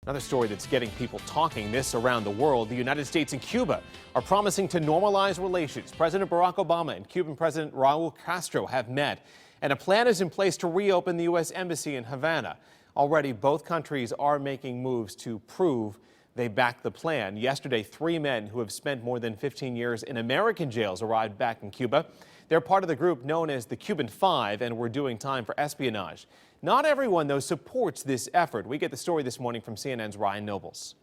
Another story that's getting people talking this around the world. The United States and Cuba are promising to normalize relations. President Barack Obama and Cuban President Raul Castro have met, and a plan is in place to reopen the U.S. Embassy in Havana. Already, both countries are making moves to prove they back the plan. Yesterday, 3 men who have spent more than 15 years in American jails arrived back in Cuba. They're part of the group known as the Cuban Five and were doing time for espionage. Not everyone, though, supports this effort. We get the story this morning from CNN's Ryan Nobles.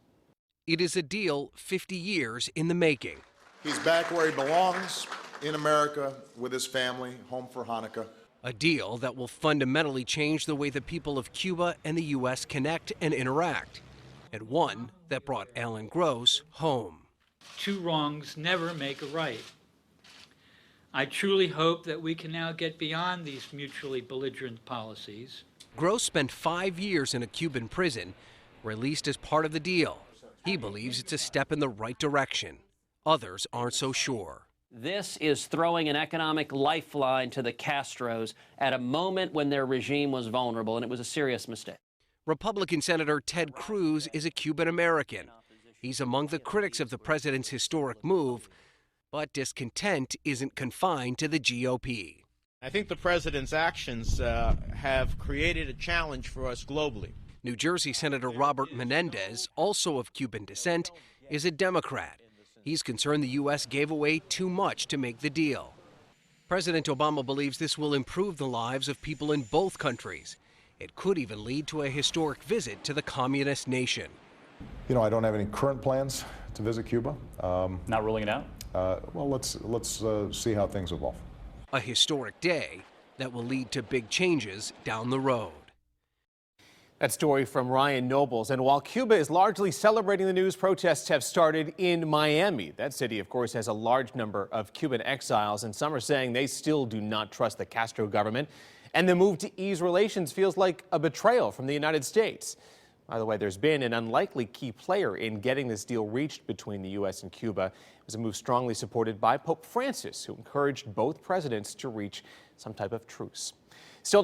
It is a deal 50 years in the making. He's back where he belongs, in America, with his family, home for Hanukkah. A deal that will fundamentally change the way the people of Cuba and the U.S. connect and interact, and one that brought Alan Gross home. 2 wrongs never make a right. I truly hope that we can now get beyond these mutually belligerent policies. Gross spent 5 years in a Cuban prison, released as part of the deal. He believes it's a step in the right direction. Others aren't so sure. This is throwing an economic lifeline to the Castros at a moment when their regime was vulnerable, and it was a serious mistake. Republican Senator Ted Cruz is a Cuban American. He's among the critics of the president's historic move, but discontent isn't confined to the GOP. I think the president's actions have created a challenge for us globally. New Jersey Senator Robert Menendez, also of Cuban descent, is a Democrat. He's concerned the U.S. gave away too much to make the deal. President Obama believes this will improve the lives of people in both countries. It could even lead to a historic visit to the communist nation. You know, I don't have any current plans to visit Cuba. Not ruling it out? Well, let's see how things evolve. A historic day that will lead to big changes down the road. That story from Ryan Nobles. And while Cuba is largely celebrating the news, protests have started in Miami. That city, of course, has a large number of Cuban exiles, and some are saying they still do not trust the Castro government. And the move to ease relations feels like a betrayal from the United States. By the way, there's been an unlikely key player in getting this deal reached between the U.S. and Cuba. It was a move strongly supported by Pope Francis, who encouraged both presidents to reach some type of truce. Still to